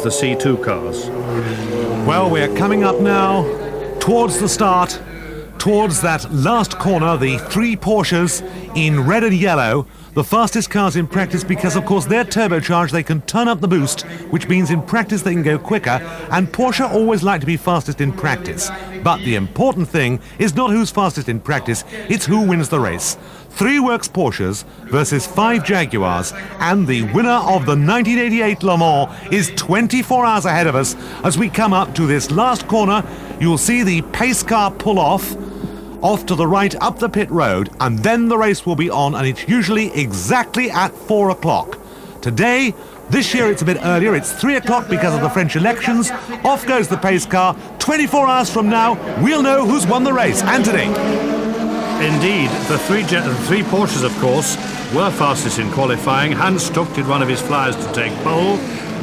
the C2 cars. Well, we're coming up now towards the start, towards that last corner, the three Porsches in red and yellow, the fastest cars in practice because, of course, they're turbocharged, they can turn up the boost, which means in practice they can go quicker, and Porsche always like to be fastest in practice. But the important thing is not who's fastest in practice, it's who wins the race. 3 Works Porsches versus 5 Jaguars, and the winner of the 1988 Le Mans is 24 hours ahead of us. As we come up to this last corner, you'll see the pace car pull off to the right up the pit road, and then the race will be on, and it's usually exactly at 4 o'clock. Today, this year it's a bit earlier, it's 3 o'clock because of the French elections. Off goes the pace car. 24 hours from now, we'll know who's won the race. Anthony. Indeed, the three Porsches, of course, were fastest in qualifying. Hans Stuck did one of his flyers to take pole.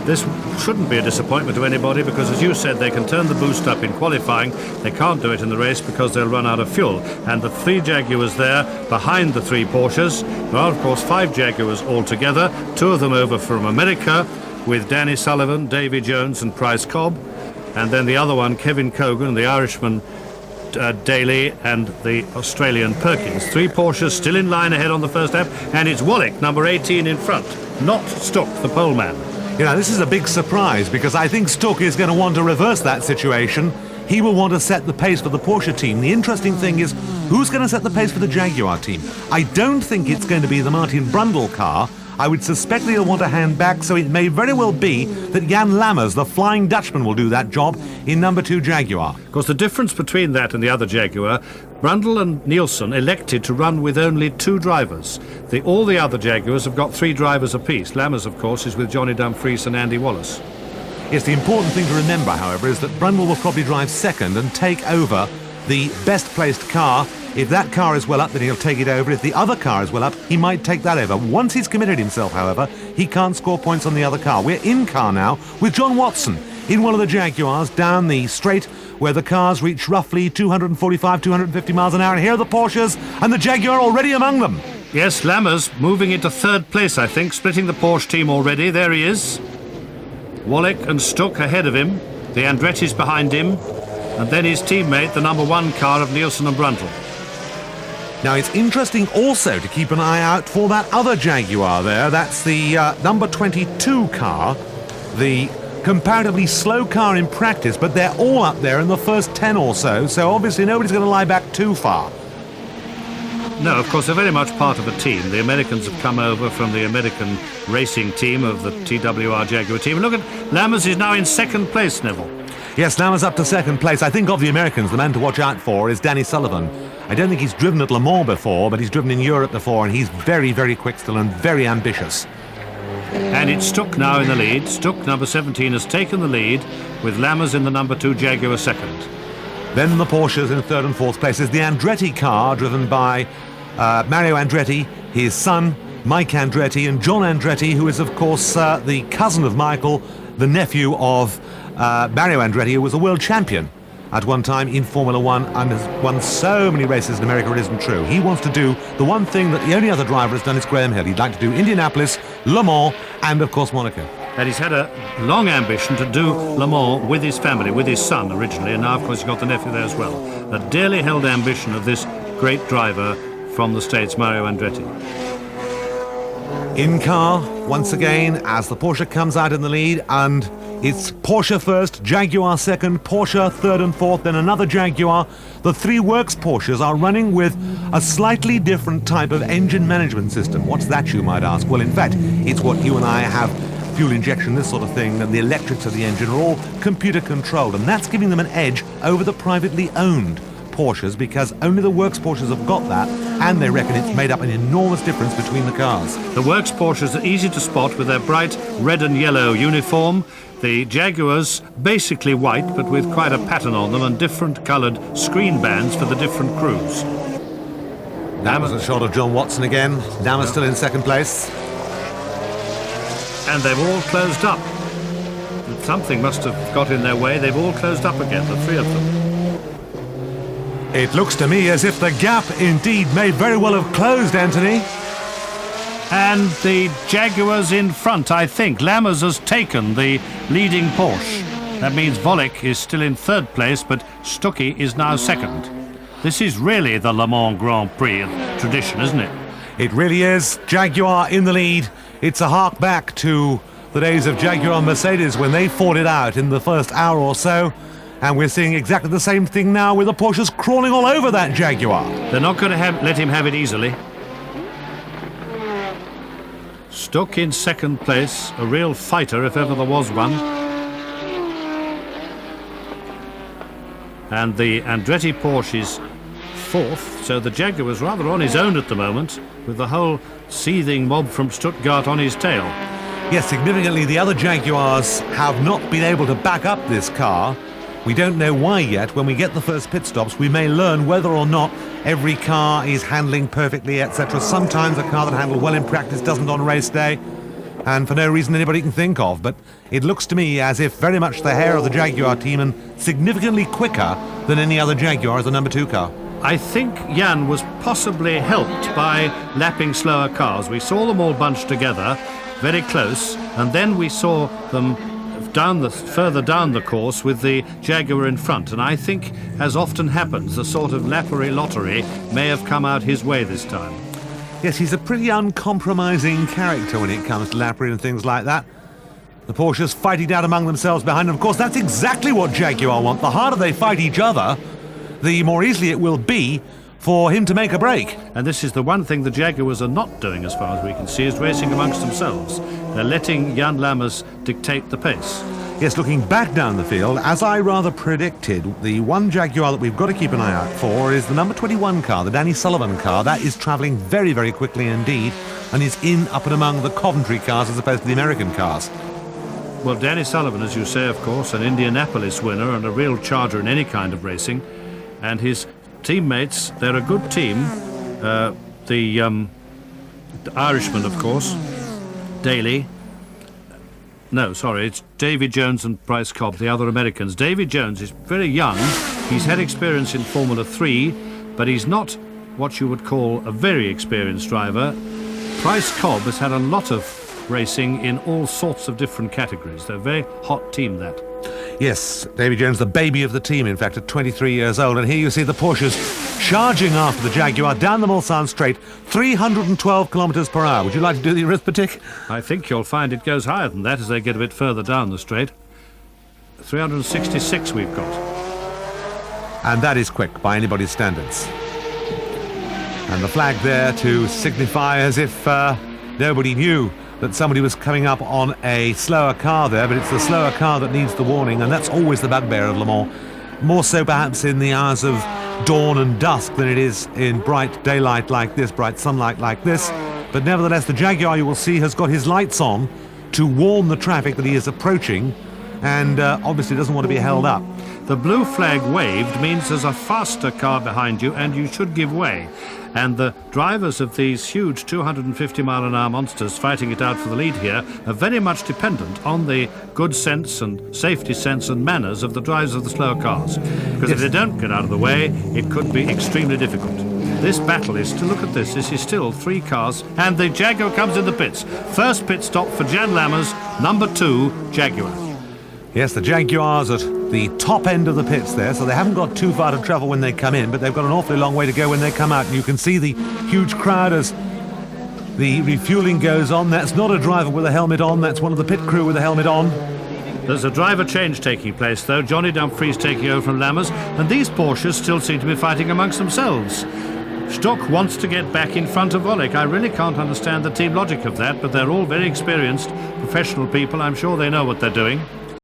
This shouldn't be a disappointment to anybody because, as you said, they can turn the boost up in qualifying. They can't do it in the race because they'll run out of fuel. And the 3 Jaguars there behind the 3 Porsches. There are, of course, 5 Jaguars altogether, 2 of them over from America with Danny Sullivan, Davy Jones and Price Cobb. And then the other one, Kevin Cogan, the Irishman Daly and the Australian Perkins. 3 Porsches still in line ahead on the first lap, and it's Wallach, number 18, in front, not Stuck, the pole man. You know, this is a big surprise because I think Stuck is going to want to reverse that situation. He will want to set the pace for the Porsche team. The interesting thing is, who's going to set the pace for the Jaguar team? I don't think it's going to be the Martin Brundle car. I would suspect that he'll want to hand back, so it may very well be that Jan Lammers, the Flying Dutchman, will do that job in number 2 Jaguar. Of course, the difference between that and the other Jaguar, Brundle and Nielsen elected to run with only 2 drivers. All the other Jaguars have got 3 drivers apiece. Lammers, of course, is with Johnny Dumfries and Andy Wallace. Yes, the important thing to remember, however, is that Brundle will probably drive second and take over the best-placed car. If that car is well up, then he'll take it over. If the other car is well up, he might take that over. Once he's committed himself, however, he can't score points on the other car. We're in car now with John Watson in one of the Jaguars down the straight where the cars reach roughly 245, 250 miles an hour. And here are the Porsches and the Jaguar already among them. Yes, Lammers moving into 3rd place, I think, splitting the Porsche team already. There he is. Wallach and Stuck ahead of him. The Andretti's behind him. And then his teammate, the number 1 car of Nielsen and Brundle. Now, it's interesting also to keep an eye out for that other Jaguar there. That's the number 22 car, the comparatively slow car in practice, but they're all up there in the first 10 or so, so obviously nobody's going to lie back too far. No, of course, they're very much part of a team. The Americans have come over from the American racing team of the TWR Jaguar team. And look at Lammers is now in 2nd place, Neville. Yes, Lammers up to 2nd place. I think of the Americans, the man to watch out for is Danny Sullivan. I don't think he's driven at Le Mans before, but he's driven in Europe before, and he's very, very quick still and very ambitious. And it's Stuck now in the lead. Stuck, number 17, has taken the lead with Lammers in the number 2 Jaguar 2nd. Then the Porsches in 3rd and 4th places. The Andretti car, driven by Mario Andretti, his son, Mike Andretti, and John Andretti, who is, of course, the cousin of Michael, the nephew of Mario Andretti, who was a world champion at one time in Formula One and has won so many races in America it isn't true. He wants to do the one thing that the only other driver has done is Graham Hill. He'd like to do Indianapolis, Le Mans, and, of course, Monaco. And he's had a long ambition to do Le Mans with his family, with his son originally, and now, of course, he's got the nephew there as well. A dearly held ambition of this great driver from the States, Mario Andretti. In car, once again, as the Porsche comes out in the lead, and it's Porsche first, Jaguar second, Porsche 3rd and 4th, then another Jaguar. The 3 Works Porsches are running with a slightly different type of engine management system. What's that, you might ask? Well, in fact, it's what you and I have, fuel injection, this sort of thing, and the electrics of the engine are all computer controlled, and that's giving them an edge over the privately owned Porsches, because only the Works Porsches have got that, and they reckon it's made up an enormous difference between the cars. The Works Porsches are easy to spot with their bright red and yellow uniform. The Jaguars basically white, but with quite a pattern on them and different coloured screen bands for the different crews. That was a shot of John Watson again. Lammers still in 2nd place. And they've all closed up. Something must have got in their way. They've all closed up again, the 3 of them. It looks to me as if the gap indeed may very well have closed, Anthony. And the Jaguars in front, I think. Lammers has taken the leading Porsche. That means Volek is still in third place, but Stuckey is now second. This is really the Le Mans Grand Prix of tradition, isn't it? It really is. Jaguar in the lead. It's a hark back to the days of Jaguar and Mercedes when they fought it out in the first hour or so. And we're seeing exactly the same thing now with the Porsches crawling all over that Jaguar. They're not going to let him have it easily. Stuck in second place, a real fighter if ever there was one. And the Andretti Porsche is fourth, so the Jaguar was rather on his own at the moment, with the whole seething mob from Stuttgart on his tail. Yes, significantly, the other Jaguars have not been able to back up this car. We don't know why yet. When we get the first pit stops, we may learn whether or not every car is handling perfectly, etc. Sometimes a car that handled well in practice doesn't on race day, and for no reason anybody can think of. But it looks to me as if very much the hair of the Jaguar team, and significantly quicker than any other Jaguar as the number 2 car. I think Jan was possibly helped by lapping slower cars. We saw them all bunched together, very close, and then we saw them further down the course with the Jaguar in front, and I think, as often happens, the sort of lappery lottery may have come out his way this time. Yes, he's a pretty uncompromising character when it comes to lappery and things like that. The Porsches fighting out among themselves behind him. Of course, that's exactly what Jaguar want. The harder they fight each other, the more easily it will be for him to make a break. And this is the one thing the Jaguars are not doing, as far as we can see, is racing amongst themselves. They're letting Jan Lammers dictate the pace. Yes, looking back down the field, as I rather predicted, the one Jaguar that we've got to keep an eye out for is the number 21 car, the Danny Sullivan car. That is travelling very, very quickly indeed, and is in up and among the Coventry cars as opposed to the American cars. Well, Danny Sullivan, as you say, of course, an Indianapolis winner and a real charger in any kind of racing. And his teammates, they're a good team. The Irishman, of course, Daly. No, sorry, it's Davy Jones and Bryce Cobb, the other Americans. Davy Jones is very young. He's had experience in Formula 3, but he's not what you would call a very experienced driver. Bryce Cobb has had a lot of racing in all sorts of different categories. They're a very hot team, that. Yes, Davy Jones, the baby of the team, in fact, at 23 years old. And here you see the Porsches charging after the Jaguar down the Mulsanne Straight, 312 kilometres per hour. Would you like to do the arithmetic? I think you'll find it goes higher than that as they get a bit further down the straight. 366 we've got. And that is quick by anybody's standards. And the flag there to signify as if nobody knew that somebody was coming up on a slower car there, but it's the slower car that needs the warning, and that's always the bugbear of Le Mans. More so perhaps in the hours of dawn and dusk than it is in bright daylight like this, bright sunlight like this. But nevertheless, the Jaguar, you will see, has got his lights on to warn the traffic that he is approaching, and obviously doesn't want to be held up. The blue flag waved means there's a faster car behind you and you should give way. And the drivers of these huge 250-mile-an-hour monsters fighting it out for the lead here are very much dependent on the good sense and safety sense and manners of the drivers of the slower cars. Because if they don't get out of the way, it could be extremely difficult. This battle is, to look at this is still 3 cars, and the Jaguar comes in the pits. First pit stop for Jan Lammers, number 2, Jaguar. Yes, the Jaguars at the top end of the pits there, so they haven't got too far to travel when they come in, but they've got an awfully long way to go when they come out. And you can see the huge crowd as the refueling goes on. That's not a driver with a helmet on, that's one of the pit crew with a helmet on. There's a driver change taking place, though. Johnny Dumfries taking over from Lammers, and these Porsches still seem to be fighting amongst themselves. Stock wants to get back in front of Volek. I really can't understand the team logic of that, but they're all very experienced professional people. I'm sure they know what they're doing.